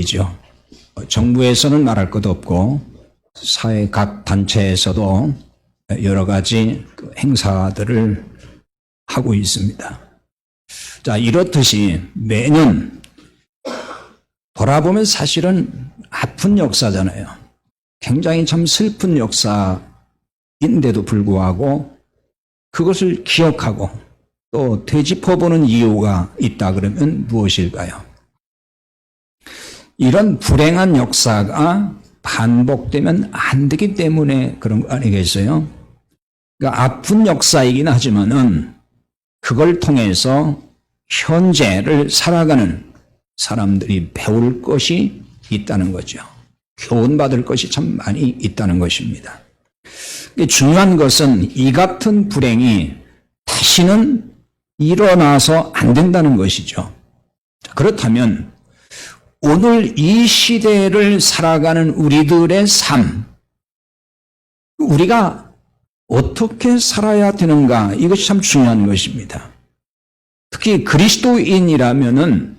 일이죠. 정부에서는 말할 것도 없고 사회 각 단체에서도 여러 가지 행사들을 하고 있습니다. 자, 이렇듯이 매년 돌아보면 사실은 아픈 역사잖아요. 굉장히 참 슬픈 역사인데도 불구하고 그것을 기억하고 또 되짚어보는 이유가 있다 그러면 무엇일까요? 이런 불행한 역사가 반복되면 안 되기 때문에 그런 거 아니겠어요? 그러니까 아픈 역사이긴 하지만은 그걸 통해서 현재를 살아가는 사람들이 배울 것이 있다는 거죠. 교훈받을 것이 참 많이 있다는 것입니다. 중요한 것은 이 같은 불행이 다시는 일어나서 안 된다는 것이죠. 그렇다면 오늘 이 시대를 살아가는 우리들의 삶, 우리가 어떻게 살아야 되는가, 이것이 참 중요한 것입니다. 특히 그리스도인이라면은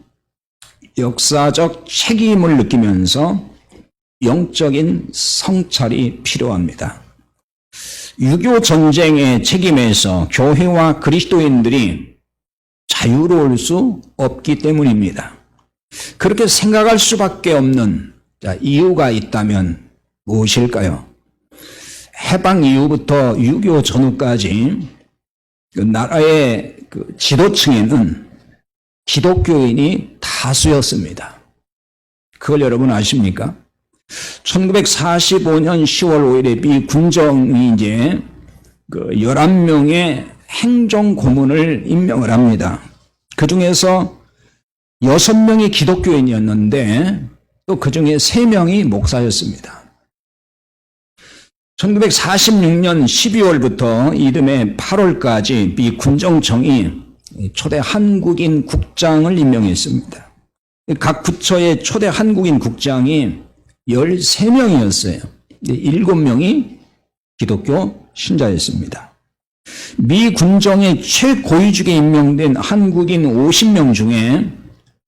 역사적 책임을 느끼면서 영적인 성찰이 필요합니다. 6.25 전쟁의 책임에서 교회와 그리스도인들이 자유로울 수 없기 때문입니다. 그렇게 생각할 수밖에 없는 이유가 있다면 무엇일까요? 해방 이후부터 6.25 전후까지 그 나라의 지도층에는 기독교인이 다수였습니다. 그걸 여러분 아십니까? 1945년 10월 5일에 미 군정이 이제 11명의 행정 고문을 임명을 합니다. 그 중에서 6명이 기독교인이었는데 또 그 중에 3명이 목사였습니다. 1946년 12월부터 이듬해 8월까지 미 군정청이 초대 한국인 국장을 임명했습니다. 각 부처의 초대 한국인 국장이 13명이었어요. 7명이 기독교 신자였습니다. 미 군정의 최고위직에 임명된 한국인 50명 중에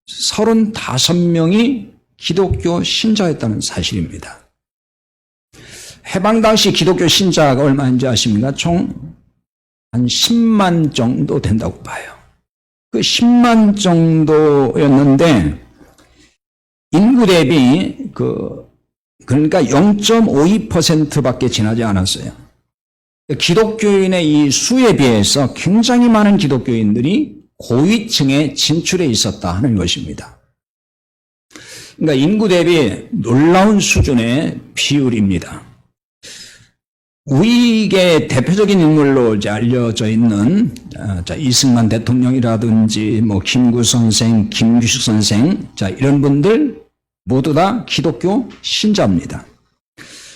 35명이 기독교 신자였다는 사실입니다. 해방 당시 기독교 신자가 얼마인지 아십니까? 총 한 10만 정도 된다고 봐요. 그 10만 정도였는데 인구 대비 그러니까 0.52%밖에 지나지 않았어요. 기독교인의 이 수에 비해서 굉장히 많은 기독교인들이 고위층에 진출해 있었다 하는 것입니다. 그러니까 인구 대비 놀라운 수준의 비율입니다. 우익의 대표적인 인물로 이제 알려져 있는 이승만 대통령이라든지 김구 선생, 김규식 선생, 이런 분들 모두 다 기독교 신자입니다.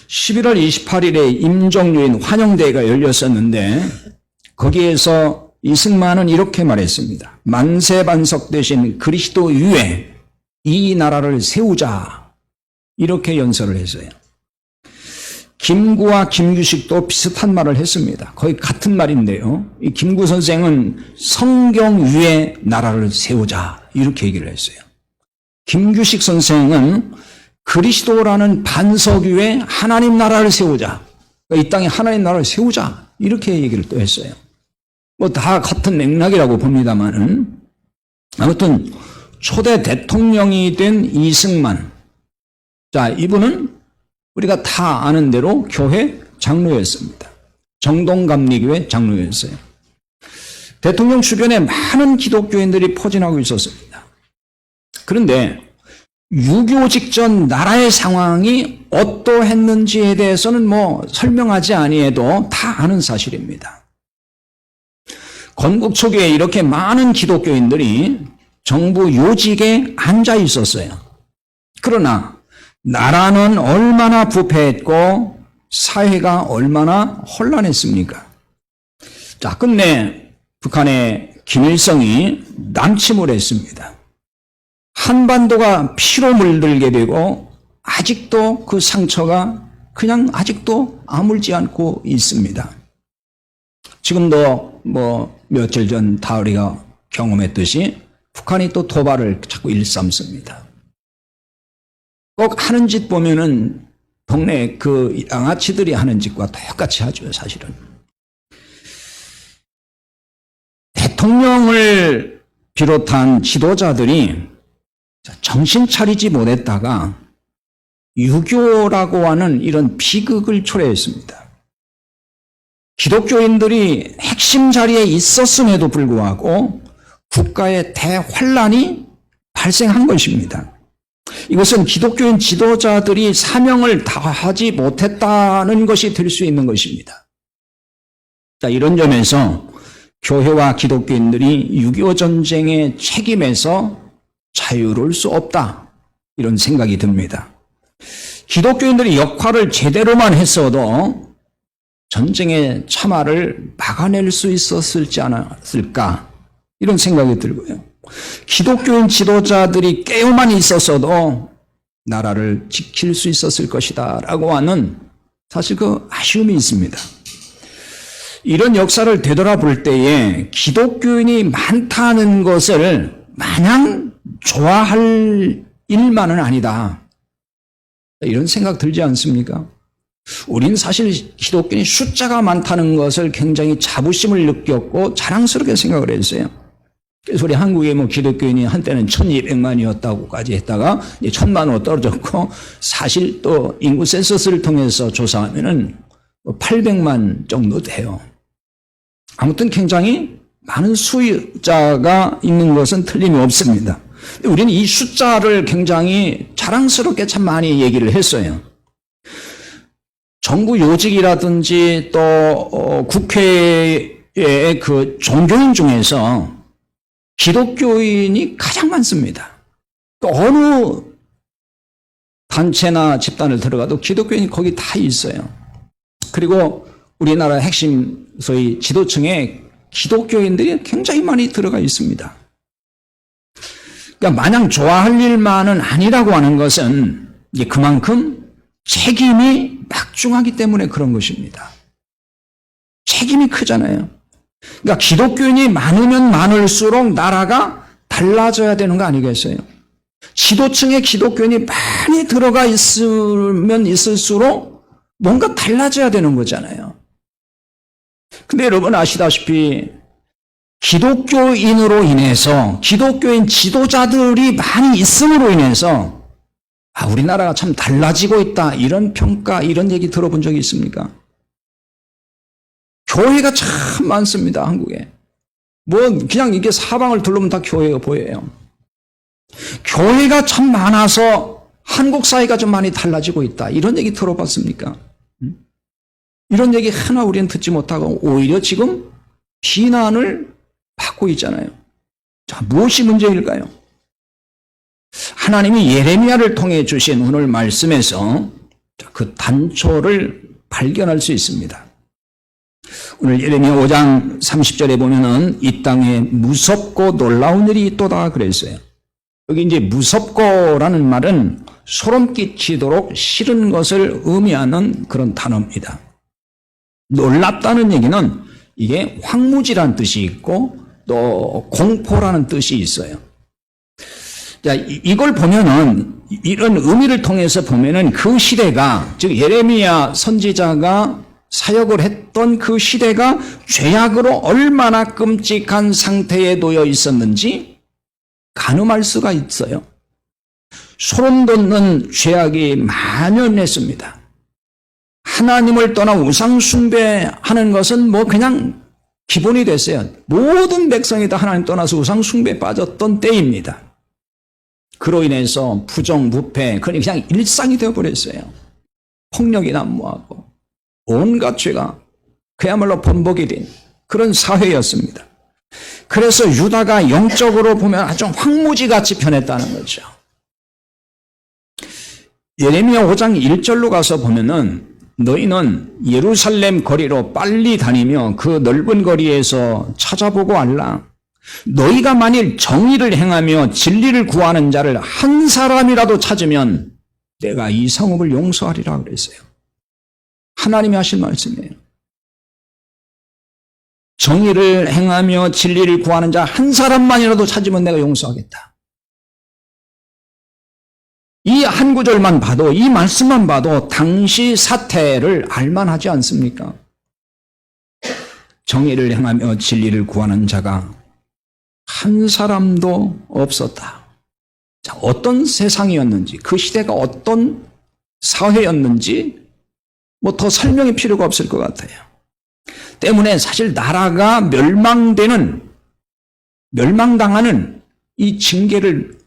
11월 28일에 임종유인 환영대회가 열렸었는데 거기에서 이승만은 이렇게 말했습니다. 만세반석 대신 그리스도 위에 이 나라를 세우자, 이렇게 연설을 했어요. 김구와 김규식도 비슷한 말을 했습니다. 거의 같은 말인데요. 이 김구 선생은 성경 위에 나라를 세우자, 이렇게 얘기를 했어요. 김규식 선생은 그리스도라는 반석 위에 하나님 나라를 세우자, 이 땅에 하나님 나라를 세우자, 이렇게 얘기를 또 했어요. 다 같은 맥락이라고 봅니다만은 아무튼 초대 대통령이 된 이승만, 이분은 우리가 다 아는 대로 교회 장로였습니다. 정동감리교회 장로였어요. 대통령 주변에 많은 기독교인들이 포진하고 있었습니다. 그런데 6.25 직전 나라의 상황이 어떠했는지에 대해서는 설명하지 아니해도 다 아는 사실입니다. 건국 초기에 이렇게 많은 기독교인들이 정부 요직에 앉아 있었어요. 그러나 나라는 얼마나 부패했고 사회가 얼마나 혼란했습니까? 끝내 북한의 김일성이 남침을 했습니다. 한반도가 피로 물들게 되고 아직도 그 상처가 그냥 아직도 아물지 않고 있습니다. 지금도 며칠 전 다우리가 경험했듯이 북한이 또 도발을 자꾸 일삼습니다. 꼭 하는 짓 보면은 동네 그 양아치들이 하는 짓과 똑같이 하죠, 사실은. 대통령을 비롯한 지도자들이 정신 차리지 못했다가 유교라고 하는 이런 비극을 초래했습니다. 기독교인들이 핵심 자리에 있었음에도 불구하고 국가의 대환란이 발생한 것입니다. 이것은 기독교인 지도자들이 사명을 다하지 못했다는 것이 될 수 있는 것입니다. 자, 이런 점에서 교회와 기독교인들이 6.25 전쟁의 책임에서 자유로울 수 없다, 이런 생각이 듭니다. 기독교인들이 역할을 제대로만 했어도 전쟁의 참화를 막아낼 수 있었을지 않았을까, 이런 생각이 들고요. 기독교인 지도자들이 깨어만 있었어도 나라를 지킬 수 있었을 것이다 라고 하는 사실 그 아쉬움이 있습니다. 이런 역사를 되돌아볼 때에 기독교인이 많다는 것을 마냥 좋아할 일만은 아니다, 이런 생각 들지 않습니까? 우린 사실 기독교인이 숫자가 많다는 것을 굉장히 자부심을 느꼈고 자랑스럽게 생각을 했어요. 그래서 우리 한국의 기독교인이 한때는 1200만이었다고까지 했다가 이제 1000만으로 떨어졌고, 사실 또 인구 센서스를 통해서 조사하면은 800만 정도 돼요. 아무튼 굉장히 많은 수자가 있는 것은 틀림이 없습니다. 우리는 이 숫자를 굉장히 자랑스럽게 참 많이 얘기를 했어요. 정부 요직이라든지 또 국회의 그 종교인 중에서 기독교인이 가장 많습니다. 또 어느 단체나 집단을 들어가도 기독교인이 거기 다 있어요. 그리고 우리나라 핵심 소위 지도층에 기독교인들이 굉장히 많이 들어가 있습니다. 그러니까 마냥 좋아할 일만은 아니라고 하는 것은 이제 그만큼 책임이 막중하기 때문에 그런 것입니다. 책임이 크잖아요. 그러니까 기독교인이 많으면 많을수록 나라가 달라져야 되는 거 아니겠어요? 지도층에 기독교인이 많이 들어가 있으면 있을수록 뭔가 달라져야 되는 거잖아요. 근데 여러분 아시다시피 기독교인으로 인해서, 기독교인 지도자들이 많이 있음으로 인해서 우리나라가 참 달라지고 있다, 이런 평가, 이런 얘기 들어본 적이 있습니까? 교회가 참 많습니다, 한국에. 그냥 이게 사방을 둘러보면 다 교회가 보여요. 교회가 참 많아서 한국 사회가 좀 많이 달라지고 있다, 이런 얘기 들어봤습니까? 이런 얘기 하나 우리는 듣지 못하고 오히려 지금 비난을 받고 있잖아요. 자, 무엇이 문제일까요? 하나님이 예레미야를 통해 주신 오늘 말씀에서 그 단초를 발견할 수 있습니다. 오늘 예레미야 5장 30절에 보면은 이 땅에 무섭고 놀라운 일이 있도다 그랬어요. 여기 이제 무섭고라는 말은 소름 끼치도록 싫은 것을 의미하는 그런 단어입니다. 놀랍다는 얘기는 이게 황무지라는 뜻이 있고 또 공포라는 뜻이 있어요. 자, 이걸 보면은, 이런 의미를 통해서 보면은 그 시대가, 즉 예레미야 선지자가 사역을 했던 그 시대가 죄악으로 얼마나 끔찍한 상태에 놓여 있었는지 가늠할 수가 있어요. 소름 돋는 죄악이 만연했습니다. 하나님을 떠나 우상 숭배하는 것은 그냥 기본이 됐어요. 모든 백성이 다 하나님 떠나서 우상 숭배에 빠졌던 때입니다. 그로 인해서 부정부패, 그냥 일상이 되어버렸어요. 폭력이 난무하고 온갖 죄가 그야말로 번복이 된 그런 사회였습니다. 그래서 유다가 영적으로 보면 아주 황무지같이 변했다는 거죠. 예레미야 5장 1절로 가서 보면은 너희는 예루살렘 거리로 빨리 다니며 그 넓은 거리에서 찾아보고 알라. 너희가 만일 정의를 행하며 진리를 구하는 자를 한 사람이라도 찾으면 내가 이 성읍을 용서하리라 그랬어요. 하나님이 하신 말씀이에요. 정의를 행하며 진리를 구하는 자 한 사람만이라도 찾으면 내가 용서하겠다. 이 한 구절만 봐도, 이 말씀만 봐도 당시 사태를 알만하지 않습니까? 정의를 행하며 진리를 구하는 자가 한 사람도 없었다. 자, 어떤 세상이었는지, 그 시대가 어떤 사회였는지 뭐 더 설명이 필요가 없을 것 같아요. 때문에 사실 나라가 멸망당하는 이 징계를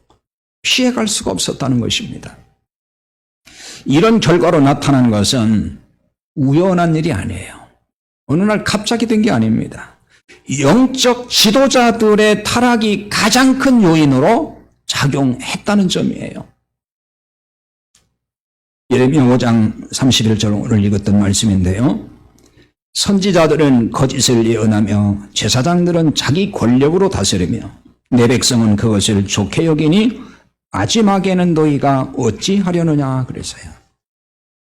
피해갈 수가 없었다는 것입니다. 이런 결과로 나타난 것은 우연한 일이 아니에요. 어느 날 갑자기 된 게 아닙니다. 영적 지도자들의 타락이 가장 큰 요인으로 작용했다는 점이에요. 예레미야 5장 31절 오늘 읽었던 말씀인데요. 선지자들은 거짓을 예언하며 제사장들은 자기 권력으로 다스리며 내 백성은 그것을 좋게 여기니 마지막에는 너희가 어찌하려느냐 그랬어요.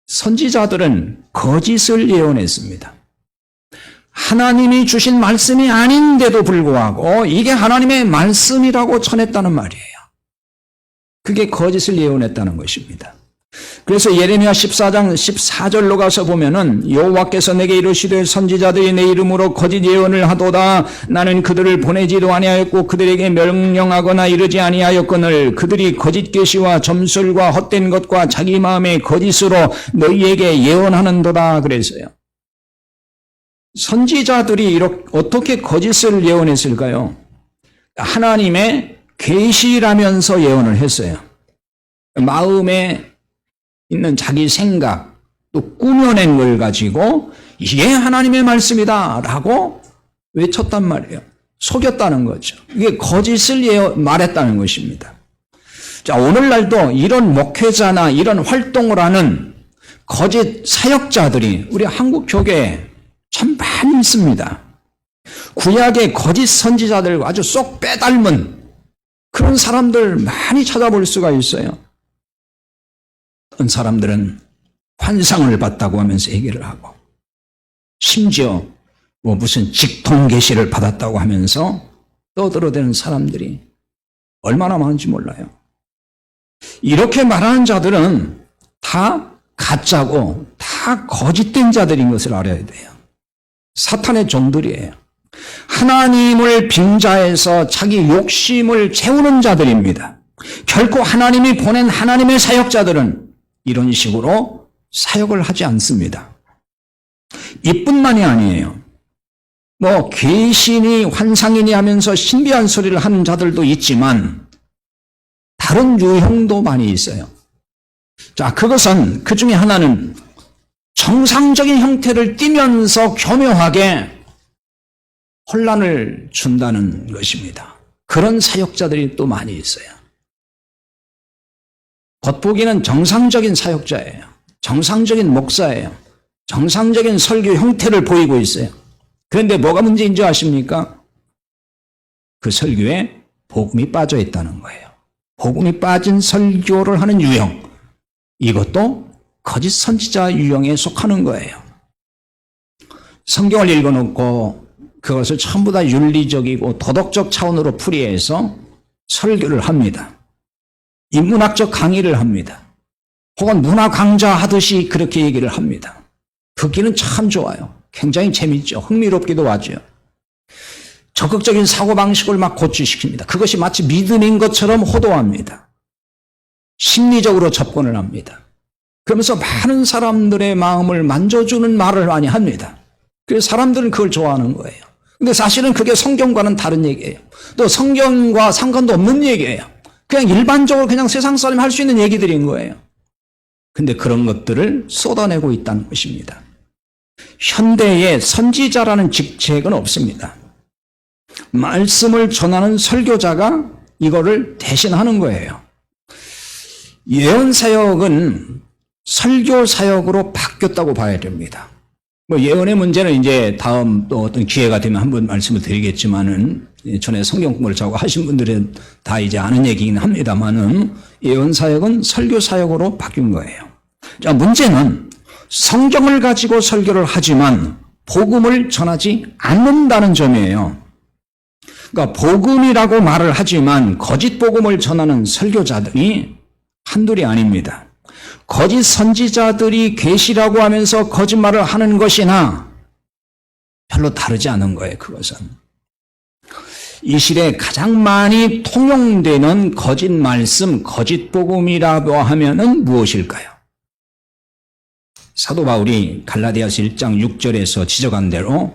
선지자들은 거짓을 예언했습니다. 하나님이 주신 말씀이 아닌데도 불구하고 이게 하나님의 말씀이라고 전했다는 말이에요. 그게 거짓을 예언했다는 것입니다. 그래서 예레미야 14장 14절로 가서 보면은 여호와께서 내게 이르시되 선지자들이 내 이름으로 거짓 예언을 하도다. 나는 그들을 보내지도 아니하였고 그들에게 명령하거나 이르지 아니하였거늘 그들이 거짓 계시와 점술과 헛된 것과 자기 마음의 거짓으로 너희에게 예언하는도다 그랬어요. 선지자들이 이렇게 어떻게 거짓을 예언했을까요? 하나님의 계시라면서 예언을 했어요. 마음에 있는 자기 생각, 또 꾸며낸 걸 가지고 이게 하나님의 말씀이다 라고 외쳤단 말이에요. 속였다는 거죠. 이게 거짓을 말했다는 것입니다. 자, 오늘날도 이런 목회자나 이런 활동을 하는 거짓 사역자들이 우리 한국 교계에 참 많이 있습니다. 구약의 거짓 선지자들과 아주 쏙 빼닮은 그런 사람들 많이 찾아볼 수가 있어요. 어떤 사람들은 환상을 봤다고 하면서 얘기를 하고 심지어 뭐 무슨 직통 계시를 받았다고 하면서 떠들어대는 사람들이 얼마나 많은지 몰라요. 이렇게 말하는 자들은 다 가짜고 다 거짓된 자들인 것을 알아야 돼요. 사탄의 종들이에요. 하나님을 빙자해서 자기 욕심을 채우는 자들입니다. 결코 하나님이 보낸 하나님의 사역자들은 이런 식으로 사역을 하지 않습니다. 이뿐만이 아니에요. 뭐 귀신이 환상이니 하면서 신비한 소리를 하는 자들도 있지만 다른 유형도 많이 있어요. 자, 그것은 그 중에 하나는 정상적인 형태를 띠면서 교묘하게 혼란을 준다는 것입니다. 그런 사역자들이 또 많이 있어요. 겉보기는 정상적인 사역자예요. 정상적인 목사예요. 정상적인 설교 형태를 보이고 있어요. 그런데 뭐가 문제인 줄 아십니까? 그 설교에 복음이 빠져 있다는 거예요. 복음이 빠진 설교를 하는 유형. 이것도 거짓 선지자 유형에 속하는 거예요. 성경을 읽어놓고 그것을 전부 다 윤리적이고 도덕적 차원으로 풀이해서 설교를 합니다. 인문학적 강의를 합니다. 혹은 문화 강좌 하듯이 그렇게 얘기를 합니다. 듣기는 참 좋아요. 굉장히 재밌죠. 흥미롭기도 하죠. 적극적인 사고방식을 막 고취시킵니다. 그것이 마치 믿음인 것처럼 호도합니다. 심리적으로 접근을 합니다. 그러면서 많은 사람들의 마음을 만져주는 말을 많이 합니다. 그래서 사람들은 그걸 좋아하는 거예요. 근데 사실은 그게 성경과는 다른 얘기예요. 또 성경과 상관도 없는 얘기예요. 그냥 일반적으로 그냥 세상 사람이 할 수 있는 얘기들인 거예요. 근데 그런 것들을 쏟아내고 있다는 것입니다. 현대에 선지자라는 직책은 없습니다. 말씀을 전하는 설교자가 이거를 대신하는 거예요. 예언 사역은 설교 사역으로 바뀌었다고 봐야 됩니다. 뭐 예언의 문제는 이제 다음 또 어떤 기회가 되면 한번 말씀을 드리겠지만은 전에 성경 공부를 자고 하신 분들은 다 이제 아는 얘기긴 합니다만은 예언 사역은 설교 사역으로 바뀐 거예요. 자, 문제는 성경을 가지고 설교를 하지만 복음을 전하지 않는다는 점이에요. 그러니까 복음이라고 말을 하지만 거짓 복음을 전하는 설교자들이 한둘이 아닙니다. 거짓 선지자들이 계시라고 하면서 거짓말을 하는 것이나 별로 다르지 않은 거예요. 그것은. 이 시대에 가장 많이 통용되는 거짓 말씀, 거짓 복음이라고 하면은 무엇일까요? 사도 바울이 갈라디아서 1장 6절에서 지적한 대로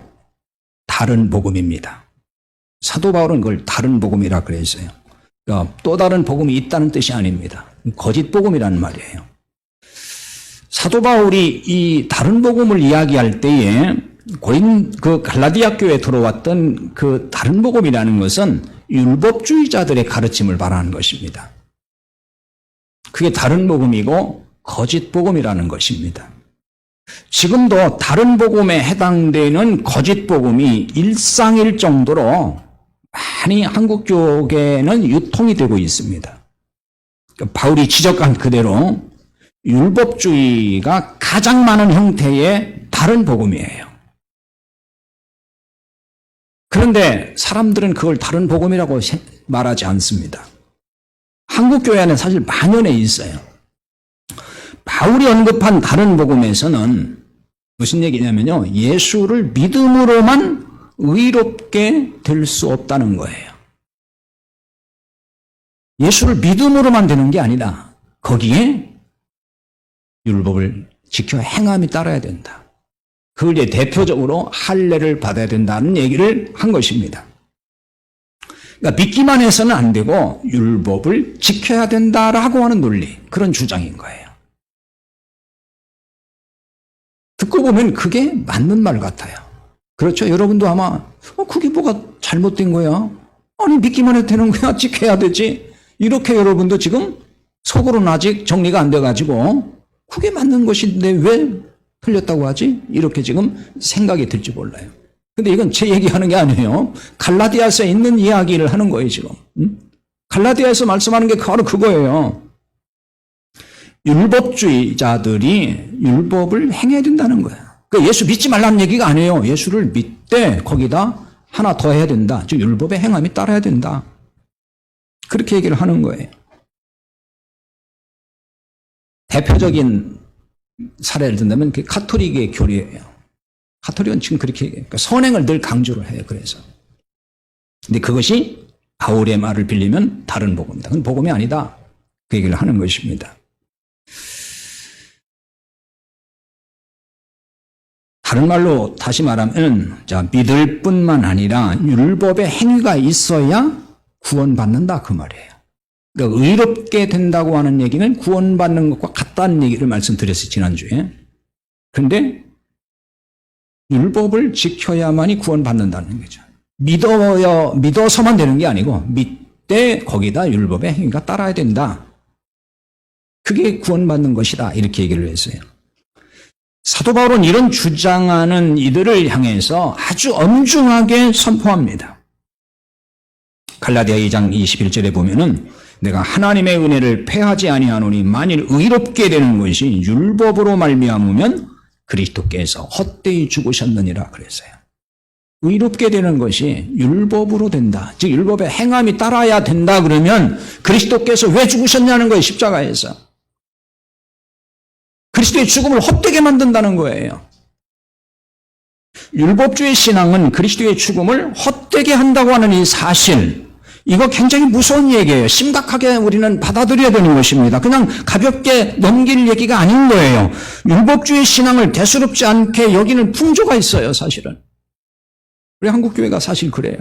다른 복음입니다. 사도 바울은 그걸 다른 복음이라 그랬어요. 그러니까 또 다른 복음이 있다는 뜻이 아닙니다. 거짓 복음이라는 말이에요. 사도 바울이 이 다른 복음을 이야기할 때에 그 갈라디아 교회에 들어왔던 그 다른 복음이라는 것은 율법주의자들의 가르침을 말하는 것입니다. 그게 다른 복음이고 거짓 복음이라는 것입니다. 지금도 다른 복음에 해당되는 거짓 복음이 일상일 정도로 많이 한국 쪽에는 유통이 되고 있습니다. 바울이 지적한 그대로 율법주의가 가장 많은 형태의 다른 복음이에요. 그런데 사람들은 그걸 다른 복음이라고 말하지 않습니다. 한국 교회 안에 사실 만연해 있어요. 바울이 언급한 다른 복음에서는 무슨 얘기냐면요. 예수를 믿음으로만 의롭게 될 수 없다는 거예요. 예수를 믿음으로만 되는 게 아니라 거기에 율법을 지켜 행함이 따라야 된다. 그걸 이제 대표적으로 할례를 받아야 된다는 얘기를 한 것입니다. 그러니까 믿기만 해서는 안 되고 율법을 지켜야 된다라고 하는 논리, 그런 주장인 거예요. 듣고 보면 그게 맞는 말 같아요. 그렇죠? 여러분도 아마 그게 뭐가 잘못된 거야? 아니 믿기만 해도 되는 거야? 지켜야 되지? 이렇게 여러분도 지금 속으로는 아직 정리가 안 돼가지고 그게 맞는 것인데 왜 틀렸다고 하지? 이렇게 지금 생각이 들지 몰라요. 근데 이건 제 얘기하는 게 아니에요. 갈라디아서에 있는 이야기를 하는 거예요, 지금. 갈라디아에서 말씀하는 게 바로 그거예요. 율법주의자들이 율법을 행해야 된다는 거예요. 그러니까 예수 믿지 말라는 얘기가 아니에요. 예수를 믿되 거기다 하나 더 해야 된다. 즉 율법의 행함이 따라야 된다. 그렇게 얘기를 하는 거예요. 대표적인 사례를 든다면 그 가톨릭의 교리예요. 가톨릭은 지금 그렇게 얘기해요. 그러니까 선행을 늘 강조를 해요. 그래서. 근데 그것이 바울의 말을 빌리면 다른 복음이다. 그건 복음이 아니다. 그 얘기를 하는 것입니다. 다른 말로 다시 말하면 자, 믿을 뿐만 아니라 율법의 행위가 있어야 구원받는다 그 말이에요. 그러니까 의롭게 된다고 하는 얘기는 구원받는 것과 같다는 얘기를 말씀드렸어요, 지난주에. 그런데 율법을 지켜야만이 구원받는다는 거죠. 믿어서만 되는 게 아니고 믿되 거기다 율법의 행위가 따라야 된다. 그게 구원받는 것이다. 이렇게 얘기를 했어요. 사도 바울은 이런 주장하는 이들을 향해서 아주 엄중하게 선포합니다. 갈라디아 2장 21절에 보면은 내가 하나님의 은혜를 패하지 아니하노니 만일 의롭게 되는 것이 율법으로 말미암으면 그리스도께서 헛되이 죽으셨느니라 그랬어요. 의롭게 되는 것이 율법으로 된다. 즉 율법의 행함이 따라야 된다 그러면 그리스도께서 왜 죽으셨냐는 거예요. 십자가에서. 그리스도의 죽음을 헛되게 만든다는 거예요. 율법주의 신앙은 그리스도의 죽음을 헛되게 한다고 하는 이 사실, 이거 굉장히 무서운 얘기예요. 심각하게 우리는 받아들여야 되는 것입니다. 그냥 가볍게 넘길 얘기가 아닌 거예요. 율법주의 신앙을 대수롭지 않게 여기는 풍조가 있어요, 사실은. 우리 한국교회가 사실 그래요.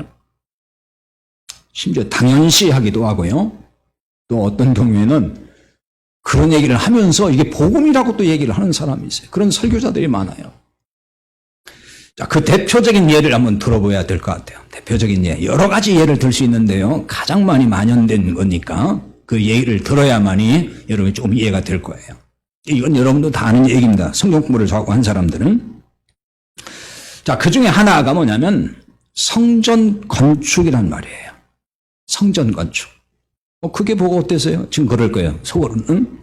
심지어 당연시하기도 하고요. 또 어떤 경우에는 그런 얘기를 하면서 이게 복음이라고 또 얘기를 하는 사람이 있어요. 그런 설교자들이 많아요. 자, 그 대표적인 예를 한번 들어봐야 될 것 같아요. 대표적인 예. 여러 가지 예를 들 수 있는데요. 가장 많이 만연된 거니까 그 예를 들어야만이 여러분이 좀 이해가 될 거예요. 이건 여러분도 다 아는 얘기입니다. 성경 공부를 좋아하고 한 사람들은. 자, 그 중에 하나가 뭐냐면 성전 건축이란 말이에요. 성전 건축. 그게 보고 어때서요? 지금 그럴 거예요. 속으로는.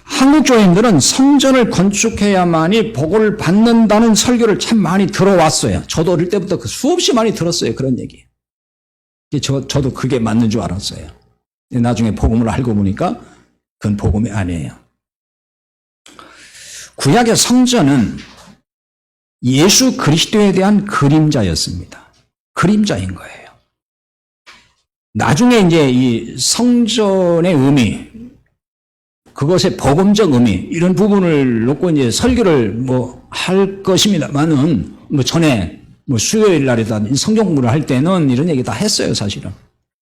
한국 교인들은 성전을 건축해야만이 복을 받는다는 설교를 참 많이 들어왔어요. 저도 어릴 때부터 수없이 많이 들었어요. 그런 얘기. 저도 그게 맞는 줄 알았어요. 나중에 복음을 알고 보니까 그건 복음이 아니에요. 구약의 성전은 예수 그리스도에 대한 그림자였습니다. 그림자인 거예요. 나중에 이제 이 성전의 의미, 그것의 복음적 의미, 이런 부분을 놓고 이제 설교를 할 것입니다만은, 전에 수요일 날이라든지 성경 공부를 할 때는 이런 얘기 다 했어요, 사실은.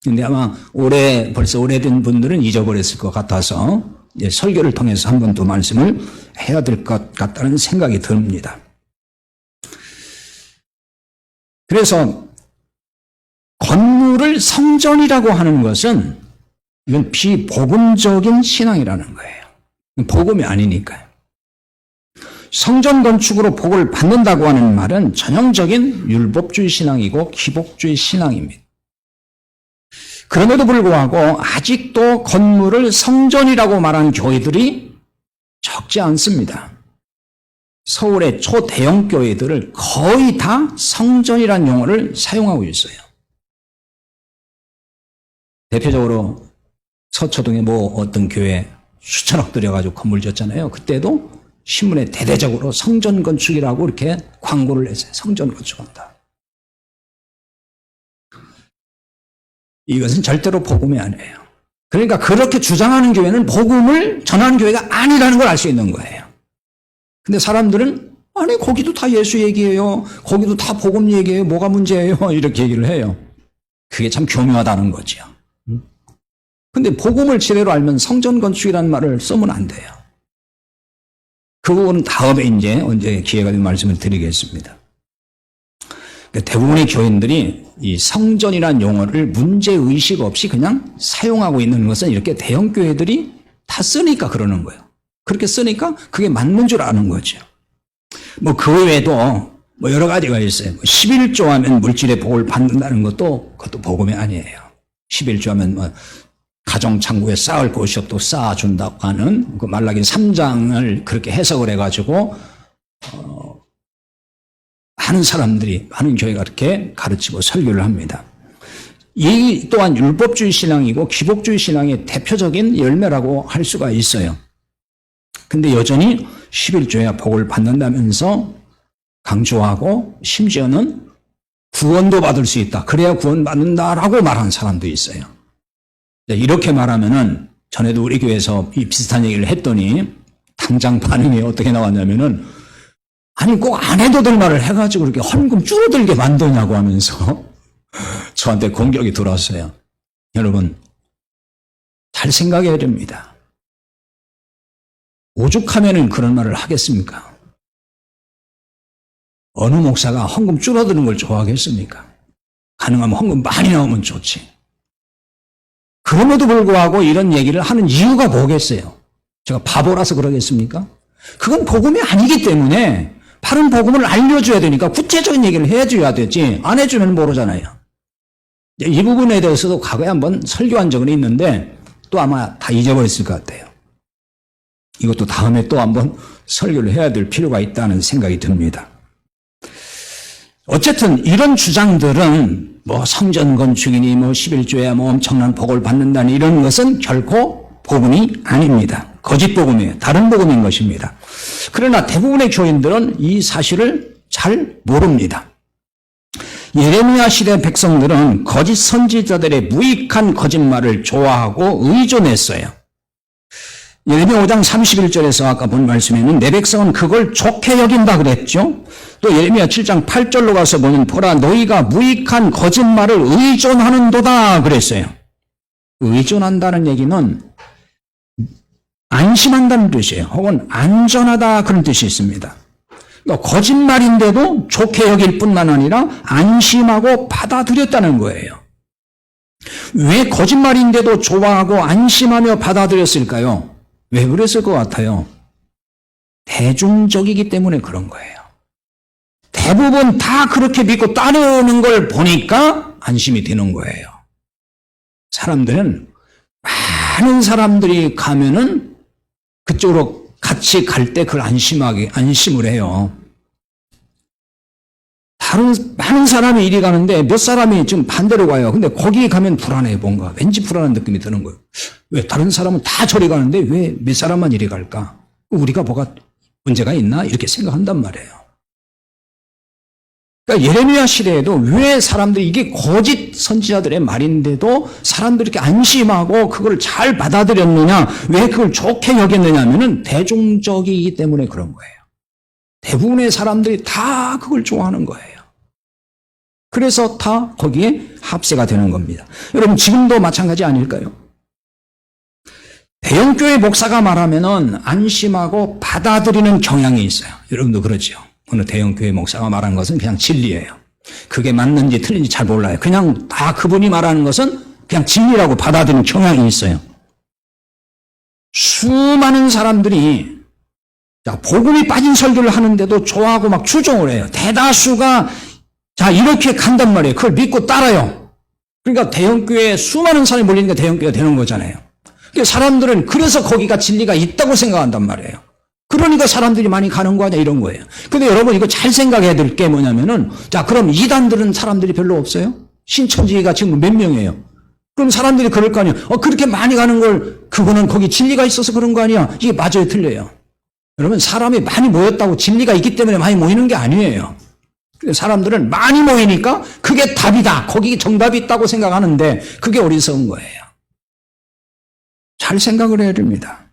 근데 아마 벌써 오래된 분들은 잊어버렸을 것 같아서, 이제 설교를 통해서 한 번 더 말씀을 해야 될 것 같다는 생각이 듭니다. 그래서 건물을 성전이라고 하는 것은 이건 비복음적인 신앙이라는 거예요. 복음이 아니니까요. 성전 건축으로 복을 받는다고 하는 말은 전형적인 율법주의 신앙이고 기복주의 신앙입니다. 그럼에도 불구하고 아직도 건물을 성전이라고 말하는 교회들이 적지 않습니다. 서울의 초대형 교회들을 거의 다 성전이라는 용어를 사용하고 있어요. 대표적으로 서초동에 어떤 교회 수천억 들여가지고 건물 지었잖아요. 그때도 신문에 대대적으로 성전 건축이라고 이렇게 광고를 했어요. 성전 건축한다. 이것은 절대로 복음이 아니에요. 그러니까 그렇게 주장하는 교회는 복음을 전하는 교회가 아니라는 걸 알 수 있는 거예요. 근데 사람들은 아니 거기도 다 예수 얘기예요. 거기도 다 복음 얘기예요. 뭐가 문제예요? 이렇게 얘기를 해요. 그게 참 교묘하다는 거죠. 근데 복음을 제대로 알면 성전 건축이라는 말을 쓰면 안 돼요. 그 부분은 다음에 이제 언제 기회가 되면 말씀을 드리겠습니다. 대부분의 교인들이 이 성전이라는 용어를 문제의식 없이 그냥 사용하고 있는 것은 이렇게 대형 교회들이 다 쓰니까 그러는 거예요. 그렇게 쓰니까 그게 맞는 줄 아는 거죠. 그 외에도 여러 가지가 있어요. 11조 하면 물질의 복을 받는다는 것도 그것도 복음이 아니에요. 11조 하면 가정창고에 쌓을 곳이 없도 쌓아준다고 하는 그 말라기 3장을 그렇게 해석을 해가지고 많은 교회가 그렇게 가르치고 설교를 합니다. 이 또한 율법주의 신앙이고 기복주의 신앙의 대표적인 열매라고 할 수가 있어요. 근데 여전히 11조야 복을 받는다면서 강조하고 심지어는 구원도 받을 수 있다. 그래야 구원받는다라고 말하는 사람도 있어요. 이렇게 말하면은 전에도 우리 교회에서 이 비슷한 얘기를 했더니 당장 반응이 어떻게 나왔냐면은 아니 꼭 안 해도 될 말을 해가지고 그렇게 헌금 줄어들게 만드냐고 하면서 저한테 공격이 들어왔어요. 여러분 잘 생각해야 됩니다. 오죽하면은 그런 말을 하겠습니까? 어느 목사가 헌금 줄어드는 걸 좋아하겠습니까? 가능하면 헌금 많이 나오면 좋지. 그럼에도 불구하고 이런 얘기를 하는 이유가 뭐겠어요? 제가 바보라서 그러겠습니까? 그건 복음이 아니기 때문에 바른 복음을 알려줘야 되니까 구체적인 얘기를 해줘야 되지 안 해주면 모르잖아요. 이 부분에 대해서도 과거에 한번 설교한 적은 있는데 또 아마 다 잊어버렸을 것 같아요. 이것도 다음에 또 한번 설교를 해야 될 필요가 있다는 생각이 듭니다. 어쨌든 이런 주장들은 성전 건축이니 11조야 엄청난 복을 받는다니 이런 것은 결코 복음이 아닙니다. 거짓 복음이에요. 다른 복음인 것입니다. 그러나 대부분의 교인들은 이 사실을 잘 모릅니다. 예레미야 시대 백성들은 거짓 선지자들의 무익한 거짓말을 좋아하고 의존했어요. 예레미야 5장 31절에서 아까 본 말씀에는 내 백성은 그걸 좋게 여긴다 그랬죠. 또 예레미야 7장 8절로 가서 보면 보라 너희가 무익한 거짓말을 의존하는도다 그랬어요. 의존한다는 얘기는 안심한다는 뜻이에요. 혹은 안전하다 그런 뜻이 있습니다. 그러니까 거짓말인데도 좋게 여길 뿐만 아니라 안심하고 받아들였다는 거예요. 왜 거짓말인데도 좋아하고 안심하며 받아들였을까요? 왜 그랬을 것 같아요? 대중적이기 때문에 그런 거예요. 대부분 다 그렇게 믿고 따르는 걸 보니까 안심이 되는 거예요. 사람들은 많은 사람들이 가면은 그쪽으로 같이 갈 때 그걸 안심을 해요. 다른 많은 사람이 이리 가는데 몇 사람이 지금 반대로 가요. 근데 거기 가면 불안해 뭔가. 왠지 불안한 느낌이 드는 거예요. 왜 다른 사람은 다 저리 가는데 왜 몇 사람만 이리 갈까? 우리가 뭐가 문제가 있나? 이렇게 생각한단 말이에요. 그러니까 예레미야 시대에도 왜 사람들이 이게 거짓 선지자들의 말인데도 사람들이 이렇게 안심하고 그걸 잘 받아들였느냐, 왜 그걸 좋게 여겼느냐 하면은 대중적이기 때문에 그런 거예요. 대부분의 사람들이 다 그걸 좋아하는 거예요. 그래서 다 거기에 합세가 되는 겁니다. 여러분 지금도 마찬가지 아닐까요? 대형교회 목사가 말하면은 안심하고 받아들이는 경향이 있어요. 여러분도 그렇죠. 어느 대형교회 목사가 말하는 것은 그냥 진리예요. 그게 맞는지 틀린지 잘 몰라요. 그냥 다 그분이 말하는 것은 그냥 진리라고 받아들이는 경향이 있어요. 수많은 사람들이 복음이 빠진 설교를 하는데도 좋아하고 막 추종을 해요. 대다수가 이렇게 간단 말이에요. 그걸 믿고 따라요. 그러니까 대형교회에 수많은 사람이 몰리니까 대형교회가 되는 거잖아요. 그러니까 사람들은 그래서 거기가 진리가 있다고 생각한단 말이에요. 그러니까 사람들이 많이 가는 거 아니야 이런 거예요. 근데 여러분 이거 잘 생각해야 될 게 뭐냐면은 그럼 이단들은 사람들이 별로 없어요? 신천지가 지금 몇 명이에요? 그럼 사람들이 그럴 거 아니에요. 그렇게 많이 가는 걸 그거는 거기 진리가 있어서 그런 거 아니야? 이게 맞아요, 틀려요? 여러분 사람이 많이 모였다고 진리가 있기 때문에 많이 모이는 게 아니에요. 사람들은 많이 모이니까 그게 답이다. 거기 정답이 있다고 생각하는데 그게 어리석은 거예요. 잘 생각을 해야 됩니다.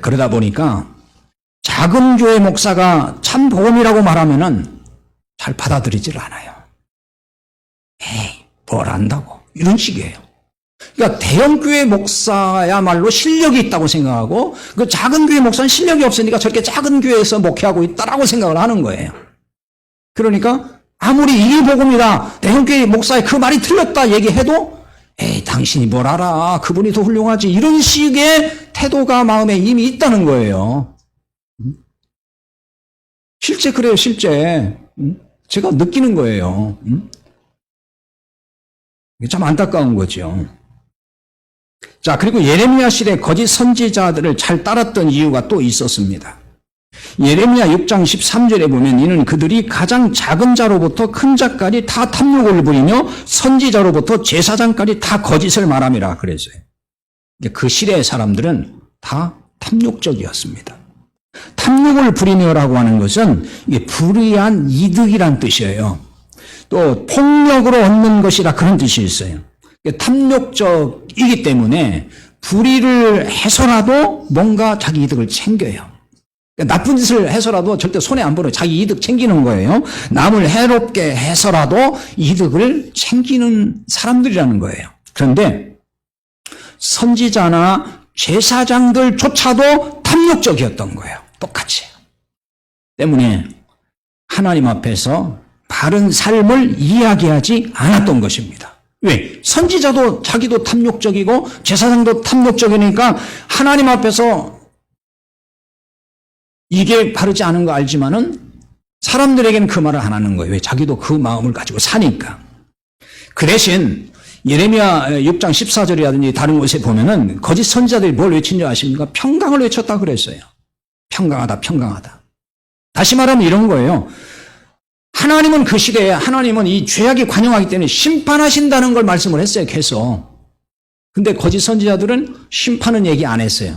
그러다 보니까 작은 교회 목사가 참 복음이라고 말하면은 잘 받아들이질 않아요. 에이, 뭘 안다고. 이런 식이에요. 그러니까 대형 교회 목사야말로 실력이 있다고 생각하고 그 작은 교회 목사는 실력이 없으니까 저렇게 작은 교회에서 목회하고 있다라고 생각을 하는 거예요. 그러니까 아무리 이게 복음이다, 대형 교회 목사의 그 말이 틀렸다 얘기해도 에이, 당신이 뭘 알아. 그분이 더 훌륭하지. 이런 식의 태도가 마음에 이미 있다는 거예요. 실제 그래요, 실제. 제가 느끼는 거예요. 이게 참 안타까운 거죠. 그리고 예레미야 시대 거짓 선지자들을 잘 따랐던 이유가 또 있었습니다. 예레미야 6장 13절에 보면 이는 그들이 가장 작은 자로부터 큰 자까지 다 탐욕을 부리며 선지자로부터 제사장까지 다 거짓을 말함이라 그랬어요. 그 시대의 사람들은 다 탐욕적이었습니다. 탐욕을 부리며라고 하는 것은 이게 불의한 이득이란 뜻이에요. 또 폭력으로 얻는 것이라 그런 뜻이 있어요. 탐욕적이기 때문에 불의를 해서라도 뭔가 자기 이득을 챙겨요. 나쁜 짓을 해서라도 절대 손해 안 보는 자기 이득 챙기는 거예요. 남을 해롭게 해서라도 이득을 챙기는 사람들이라는 거예요. 그런데 선지자나 제사장들조차도 탐욕적이었던 거예요. 똑같이. 때문에 하나님 앞에서 바른 삶을 이야기하지 않았던 것입니다. 왜? 선지자도 자기도 탐욕적이고 제사장도 탐욕적이니까 하나님 앞에서 이게 바르지 않은 거 알지만은 사람들에게는 그 말을 안 하는 거예요. 왜? 자기도 그 마음을 가지고 사니까. 그 대신 예레미야 6장 14절이라든지 다른 곳에 보면은 거짓 선지자들이 뭘 외친 줄 아십니까? 평강을 외쳤다 그랬어요. 평강하다, 평강하다. 다시 말하면 이런 거예요. 하나님은 그 시대에 하나님은 이 죄악이 관영하기 때문에 심판하신다는 걸 말씀을 했어요. 계속. 근데 거짓 선지자들은 심판은 얘기 안 했어요.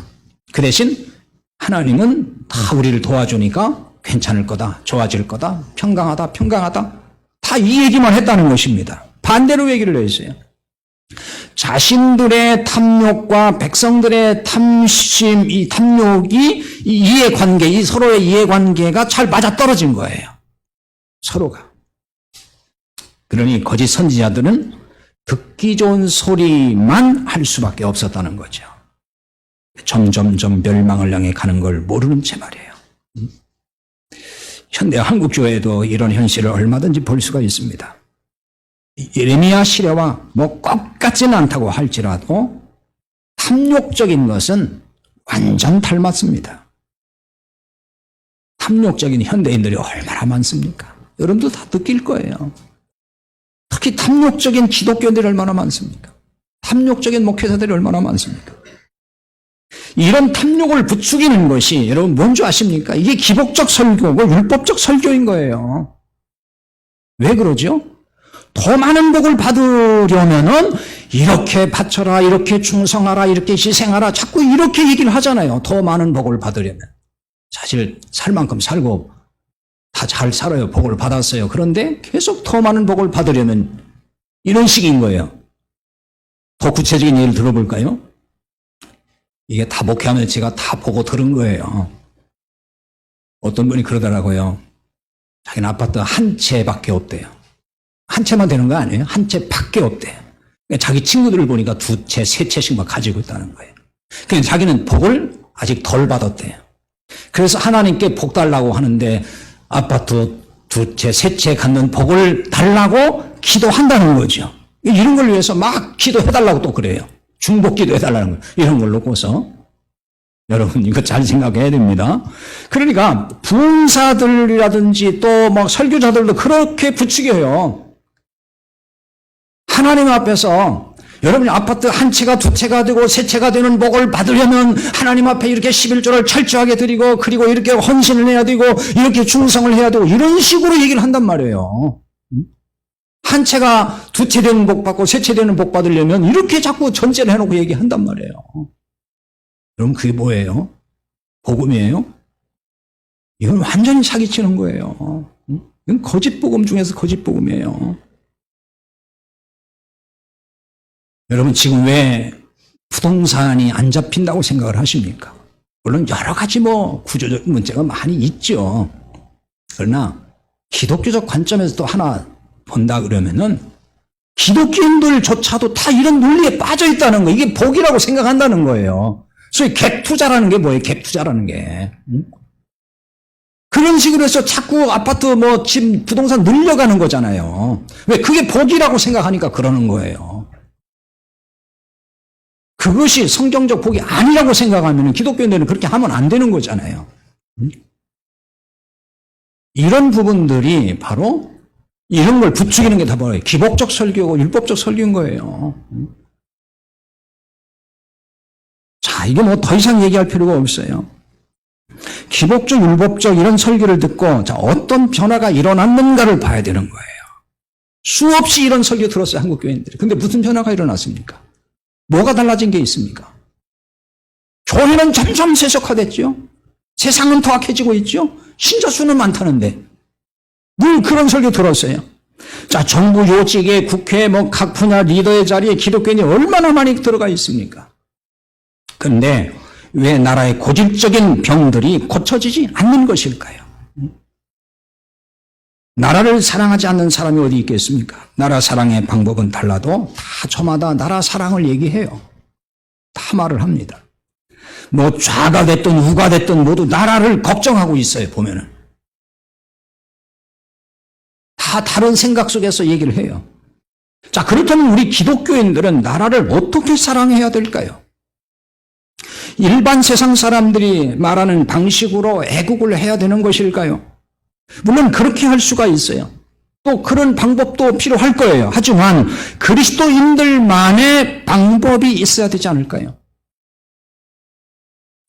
그 대신 하나님은 다 우리를 도와주니까 괜찮을 거다, 좋아질 거다, 평강하다, 평강하다. 다 이 얘기만 했다는 것입니다. 반대로 얘기를 했어요. 자신들의 탐욕과 백성들의 탐심, 이 탐욕이 이 이해관계, 이 서로의 이해관계가 잘 맞아떨어진 거예요. 서로가. 그러니 거짓 선지자들은 듣기 좋은 소리만 할 수밖에 없었다는 거죠. 점점점 멸망을 향해 가는 걸 모르는 채 말이에요. 현대 한국교회도 이런 현실을 얼마든지 볼 수가 있습니다. 예레미야 시대와 뭐 꼭 같지는 않다고 할지라도 탐욕적인 것은 완전 닮았습니다. 탐욕적인 현대인들이 얼마나 많습니까? 여러분도 다 느낄 거예요. 특히 탐욕적인 기독교인들이 얼마나 많습니까? 탐욕적인 목회자들이 얼마나 많습니까? 이런 탐욕을 부추기는 것이 여러분 뭔지 아십니까? 이게 기복적 설교고 율법적 설교인 거예요. 왜 그러죠? 더 많은 복을 받으려면은 이렇게 바쳐라, 이렇게 충성하라, 이렇게 희생하라, 자꾸 이렇게 얘기를 하잖아요. 더 많은 복을 받으려면. 사실 살 만큼 살고 다 잘 살아요. 복을 받았어요. 그런데 계속 더 많은 복을 받으려면 이런 식인 거예요. 더 구체적인 예를 들어볼까요? 이게 다 목회하면서 제가 다 보고 들은 거예요. 어떤 분이 그러더라고요. 자기는 아파트 한 채밖에 없대요. 한 채만 되는 거 아니에요? 한 채밖에 없대요. 자기 친구들을 보니까 두 채, 세 채씩만 가지고 있다는 거예요. 그냥 자기는 복을 아직 덜 받았대요. 그래서 하나님께 복 달라고 하는데 아파트 두 채, 세 채 갖는 복을 달라고 기도한다는 거죠. 이런 걸 위해서 막 기도해달라고 또 그래요. 중복 기도해달라는 거예요. 이런 걸 놓고서. 여러분 이거 잘 생각해야 됩니다. 그러니까 부흥사들이라든지 또 막 설교자들도 그렇게 부추겨요. 하나님 앞에서 여러분이 아파트 한 채가 두 채가 되고 세 채가 되는 복을 받으려면 하나님 앞에 이렇게 11조를 철저하게 드리고 그리고 이렇게 헌신을 해야 되고 이렇게 충성을 해야 되고 이런 식으로 얘기를 한단 말이에요. 한 채가 두 채 되는 복 받고 세 채 되는 복 받으려면 이렇게 자꾸 전제를 해놓고 얘기한단 말이에요. 그럼 그게 뭐예요? 복음이에요? 이건 완전히 사기치는 거예요. 이건 거짓 복음 중에서 거짓 복음이에요. 여러분 지금 왜 부동산이 안 잡힌다고 생각을 하십니까? 물론 여러 가지 구조적 문제가 많이 있죠. 그러나 기독교적 관점에서 또 하나 본다 그러면은 기독교인들조차도 다 이런 논리에 빠져 있다는 거, 이게 복이라고 생각한다는 거예요. 소위 갭 투자라는 게 뭐예요? 갭 투자라는 게. 그런 식으로 해서 자꾸 아파트 집 부동산 늘려가는 거잖아요. 왜? 그게 복이라고 생각하니까 그러는 거예요. 그것이 성경적 복이 아니라고 생각하면 기독교인들은 그렇게 하면 안 되는 거잖아요. 이런 부분들이 바로 이런 걸 부추기는 게 다 뭐예요? 기복적 설교고 율법적 설교인 거예요. 자, 이게 더 이상 얘기할 필요가 없어요. 기복적, 율법적 이런 설교를 듣고 자, 어떤 변화가 일어났는가를 봐야 되는 거예요. 수없이 이런 설교 들었어요, 한국 교인들이. 근데 무슨 변화가 일어났습니까? 뭐가 달라진 게 있습니까? 교회는 점점 세속화됐죠. 세상은 더 악해지고 있죠. 신자 수는 많다는데 늘 그런 설교 들었어요. 자, 정부 요직에 국회 각 분야 리더의 자리에 기독교인이 얼마나 많이 들어가 있습니까? 그런데 왜 나라의 고질적인 병들이 고쳐지지 않는 것일까요? 나라를 사랑하지 않는 사람이 어디 있겠습니까? 나라 사랑의 방법은 달라도 다 저마다 나라 사랑을 얘기해요. 다 말을 합니다. 좌가 됐든 우가 됐든 모두 나라를 걱정하고 있어요, 보면은. 다 다른 생각 속에서 얘기를 해요. 자, 그렇다면 우리 기독교인들은 나라를 어떻게 사랑해야 될까요? 일반 세상 사람들이 말하는 방식으로 애국을 해야 되는 것일까요? 물론 그렇게 할 수가 있어요. 또 그런 방법도 필요할 거예요. 하지만 그리스도인들만의 방법이 있어야 되지 않을까요?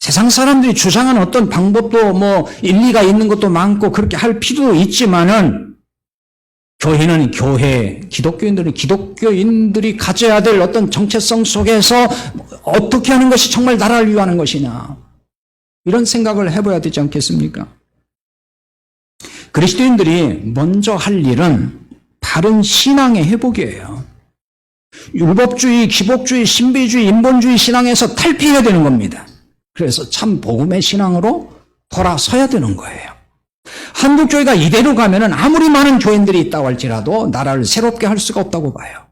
세상 사람들이 주장하는 어떤 방법도 일리가 있는 것도 많고 그렇게 할 필요도 있지만은 교회는 교회, 기독교인들은 기독교인들이 가져야 될 어떤 정체성 속에서 어떻게 하는 것이 정말 나라를 위하는 것이냐, 이런 생각을 해봐야 되지 않겠습니까? 그리스도인들이 먼저 할 일은 바른 신앙의 회복이에요. 율법주의, 기복주의, 신비주의, 인본주의 신앙에서 탈피해야 되는 겁니다. 그래서 참 복음의 신앙으로 돌아서야 되는 거예요. 한국 교회가 이대로 가면은 아무리 많은 교인들이 있다고 할지라도 나라를 새롭게 할 수가 없다고 봐요.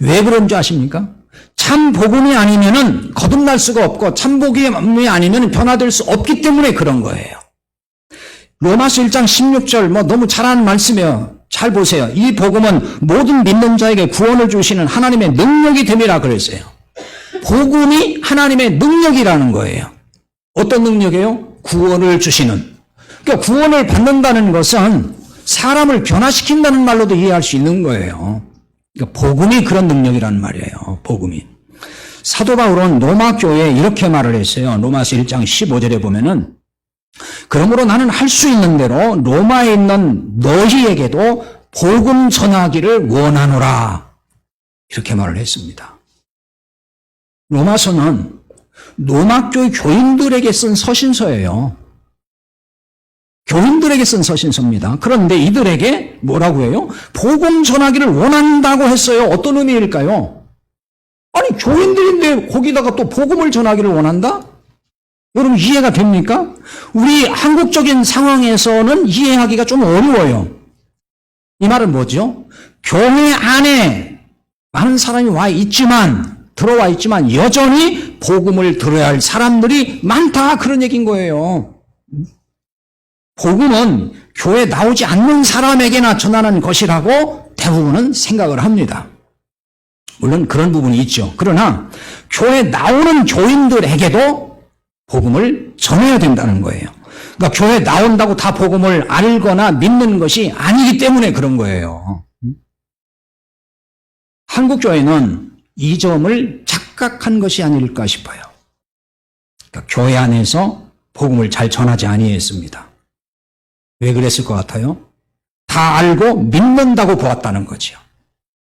왜 그런지 아십니까? 참 복음이 아니면은 거듭날 수가 없고 참 복음이 아니면 변화될 수 없기 때문에 그런 거예요. 로마서 1장 16절 너무 잘하는 말씀이에요. 잘 보세요. 이 복음은 모든 믿는 자에게 구원을 주시는 하나님의 능력이 됨이라 그랬어요. 복음이 하나님의 능력이라는 거예요. 어떤 능력이에요? 구원을 주시는. 그러니까 구원을 받는다는 것은 사람을 변화시킨다는 말로도 이해할 수 있는 거예요. 그러니까 복음이 그런 능력이라는 말이에요. 복음이. 사도 바울은 로마 교회에 이렇게 말을 했어요. 로마서 1장 15절에 보면은 그러므로 나는 할 수 있는 대로 로마에 있는 너희에게도 복음 전하기를 원하노라. 이렇게 말을 했습니다. 로마서는 로마교회 교인들에게 쓴 서신서예요. 교인들에게 쓴 서신서입니다. 그런데 이들에게 뭐라고 해요? 복음 전하기를 원한다고 했어요. 어떤 의미일까요? 아니, 교인들인데 거기다가 또 복음을 전하기를 원한다? 여러분 이해가 됩니까? 우리 한국적인 상황에서는 이해하기가 좀 어려워요. 이 말은 뭐죠? 교회 안에 많은 사람이 들어와 있지만 여전히 복음을 들어야 할 사람들이 많다, 그런 얘기인 거예요. 복음은 교회 나오지 않는 사람에게나 전하는 것이라고 대부분은 생각을 합니다. 물론 그런 부분이 있죠. 그러나 교회 나오는 교인들에게도 복음을 전해야 된다는 거예요. 그러니까 교회 나온다고 다 복음을 알거나 믿는 것이 아니기 때문에 그런 거예요. 한국교회는 이 점을 착각한 것이 아닐까 싶어요. 그러니까 교회 안에서 복음을 잘 전하지 아니했습니다. 왜 그랬을 것 같아요? 다 알고 믿는다고 보았다는 거죠.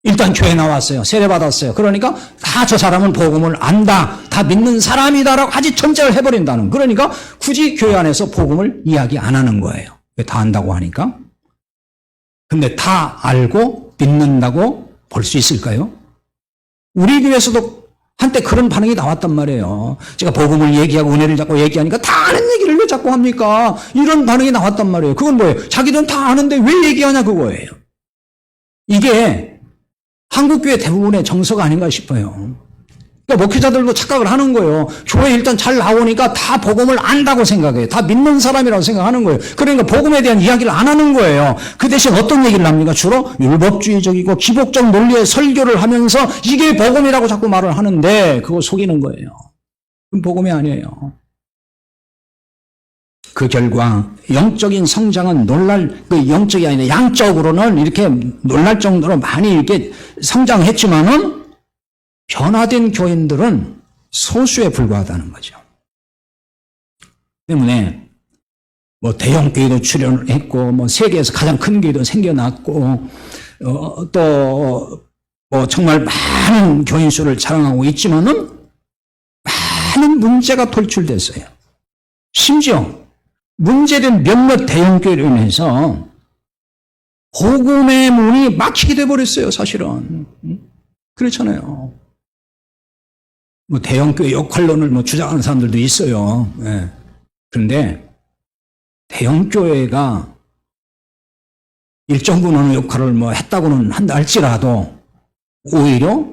일단 교회 나왔어요. 세례받았어요. 그러니까 다 저 사람은 복음을 안다, 다 믿는 사람이다라고 아직 전제를 해버린다는, 그러니까 굳이 교회 안에서 복음을 이야기 안 하는 거예요. 왜? 다 안다고 하니까. 근데 다 알고 믿는다고 볼 수 있을까요? 우리 교회에서도 한때 그런 반응이 나왔단 말이에요. 제가 복음을 얘기하고 은혜를 자꾸 얘기하니까 다 아는 얘기를 왜 자꾸 합니까? 이런 반응이 나왔단 말이에요. 그건 뭐예요? 자기들은 다 아는데 왜 얘기하냐, 그거예요. 이게 한국교회 대부분의 정서가 아닌가 싶어요. 그러니까 목회자들도 착각을 하는 거예요. 교회 일단 잘 나오니까 다 복음을 안다고 생각해요. 다 믿는 사람이라고 생각하는 거예요. 그러니까 복음에 대한 이야기를 안 하는 거예요. 그 대신 어떤 얘기를 합니까? 주로 율법주의적이고 기복적 논리의 설교를 하면서 이게 복음이라고 자꾸 말을 하는데 그거 속이는 거예요. 그건 복음이 아니에요. 그 결과 영적인 성장은 영적이 아니라 양적으로는 이렇게 놀랄 정도로 많이 이렇게 성장했지만은 변화된 교인들은 소수에 불과하다는 거죠. 때문에 대형 교회도 출연을 했고 세계에서 가장 큰 교회도 생겨났고 또 정말 많은 교인 수를 자랑하고 있지만은 많은 문제가 돌출됐어요. 심지어 문제된 몇몇 대형 교회로 인해서 복음의 문이 막히게 돼버렸어요. 사실은 그렇잖아요. 대형 교회 역할론을 주장하는 사람들도 있어요. 네. 그런데 대형 교회가 일정 부분의 역할을 했다고는 한다 할지라도 오히려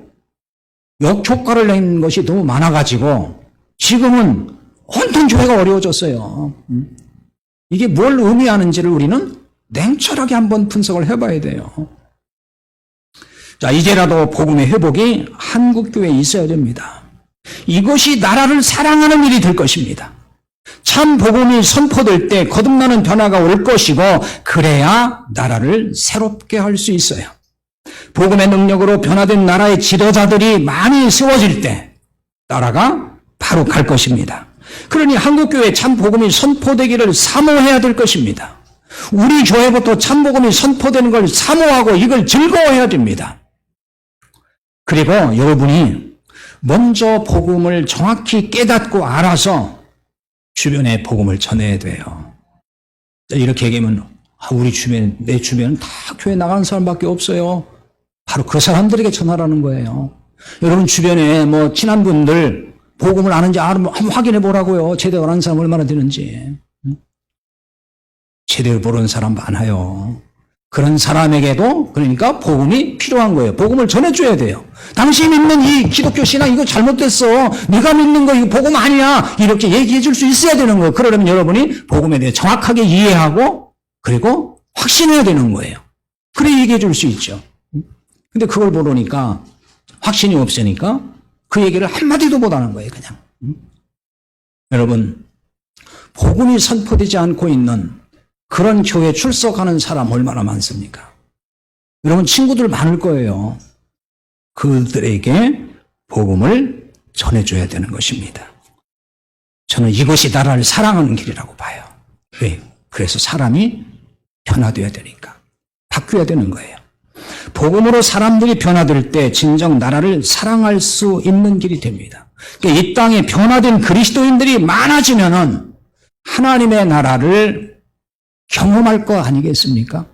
역효과를 낸 것이 너무 많아가지고 지금은 온통 교회가 어려워졌어요. 이게 뭘 의미하는지를 우리는 냉철하게 한번 분석을 해봐야 돼요. 자, 이제라도 복음의 회복이 한국교회에 있어야 됩니다. 이것이 나라를 사랑하는 일이 될 것입니다. 참 복음이 선포될 때 거듭나는 변화가 올 것이고 그래야 나라를 새롭게 할 수 있어요. 복음의 능력으로 변화된 나라의 지도자들이 많이 세워질 때 나라가 바로 갈 것입니다. 그러니 한국교회에 참 복음이 선포되기를 사모해야 될 것입니다. 우리 교회부터 참 복음이 선포되는 걸 사모하고 이걸 즐거워해야 됩니다. 그리고 여러분이 먼저 복음을 정확히 깨닫고 알아서 주변에 복음을 전해야 돼요. 이렇게 얘기하면 우리 주변, 내 주변은 다 교회 나가는 사람밖에 없어요. 바로 그 사람들에게 전하라는 거예요. 여러분 주변에 친한 분들 복음을 아는지 한번 확인해 보라고요. 제대로 아는 사람 얼마나 되는지. 제대로 모르는 사람 많아요. 그런 사람에게도 그러니까 복음이 필요한 거예요. 복음을 전해줘야 돼요. 당신이 믿는 이 기독교 신앙 이거 잘못됐어. 네가 믿는 거 이거 복음 아니야. 이렇게 얘기해 줄 수 있어야 되는 거예요. 그러려면 여러분이 복음에 대해 정확하게 이해하고 그리고 확신해야 되는 거예요. 그래 얘기해 줄 수 있죠. 근데 그걸 모르니까 확신이 없으니까 그 얘기를 한마디도 못하는 거예요. 그냥. 여러분 복음이 선포되지 않고 있는 그런 교회에 출석하는 사람 얼마나 많습니까? 여러분 친구들 많을 거예요. 그들에게 복음을 전해줘야 되는 것입니다. 저는 이것이 나라를 사랑하는 길이라고 봐요. 왜? 그래서 사람이 변화되어야 되니까. 바뀌어야 되는 거예요. 복음으로 사람들이 변화될 때 진정 나라를 사랑할 수 있는 길이 됩니다. 그러니까 이 땅에 변화된 그리스도인들이 많아지면은 하나님의 나라를 경험할 거 아니겠습니까?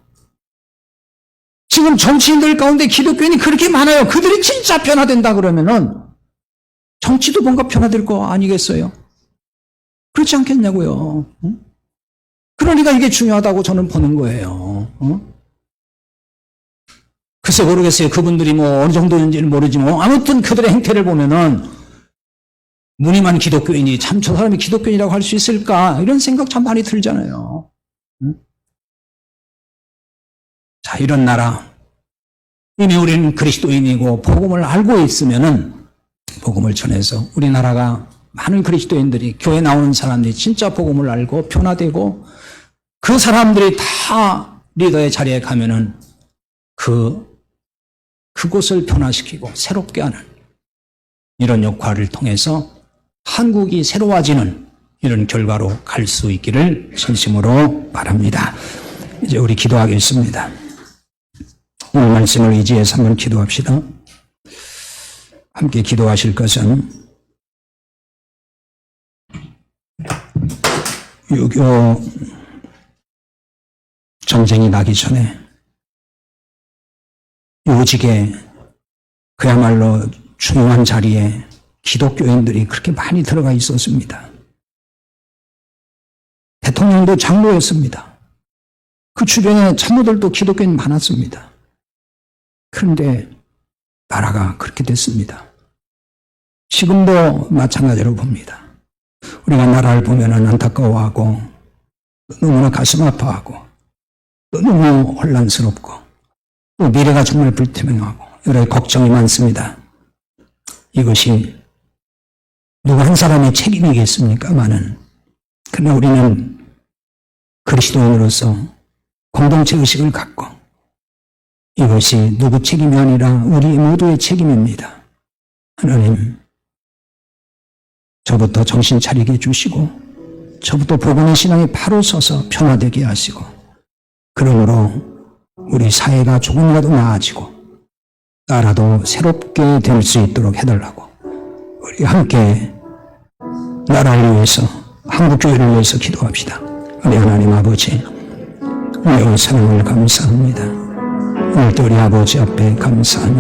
지금 정치인들 가운데 기독교인이 그렇게 많아요. 그들이 진짜 변화된다 그러면은 정치도 뭔가 변화될 거 아니겠어요? 그렇지 않겠냐고요. 그러니까 이게 중요하다고 저는 보는 거예요. 글쎄 모르겠어요. 그분들이 뭐 어느 정도인지는 모르지만 아무튼 그들의 행태를 보면은 무늬만 기독교인이 참 저 사람이 기독교인이라고 할 수 있을까? 이런 생각 참 많이 들잖아요. 자, 이런 나라. 이미 우리는 그리스도인이고 복음을 알고 있으면은 복음을 전해서 우리나라가 많은 그리스도인들이 교회 나오는 사람들이 진짜 복음을 알고 변화되고 그 사람들이 다 리더의 자리에 가면은 그곳을 변화시키고 새롭게 하는 이런 역할을 통해서 한국이 새로워지는 이런 결과로 갈 수 있기를 진심으로 바랍니다. 이제 우리 기도하겠습니다. 오늘 말씀을 의지해서 한번 기도합시다. 함께 기도하실 것은 6.25 전쟁이 나기 전에 요직에 그야말로 중요한 자리에 기독교인들이 그렇게 많이 들어가 있었습니다. 대통령도 장로였습니다. 그 주변에 참모들도 기독교인 많았습니다. 그런데 나라가 그렇게 됐습니다. 지금도 마찬가지로 봅니다. 우리가 나라를 보면 안타까워하고 너무나 가슴 아파하고 너무 혼란스럽고 또 미래가 정말 불투명하고 여러 걱정이 많습니다. 이것이 누구 한 사람의 책임이겠습니까마는 그러나 우리는 그리스도인으로서 공동체 의식을 갖고 이것이 누구 책임이 아니라 우리 모두의 책임입니다. 하나님, 저부터 정신 차리게 해주시고 저부터 복음의 신앙에 바로 서서 변화되게 하시고 그러므로 우리 사회가 조금이라도 나아지고 나라도 새롭게 될 수 있도록 해달라고 우리 함께 나라를 위해서 한국교회를 위해서 기도합시다. 우리 하나님 아버지, 우리 사랑을 감사합니다. 오늘도 우리 아버지 앞에 감사하며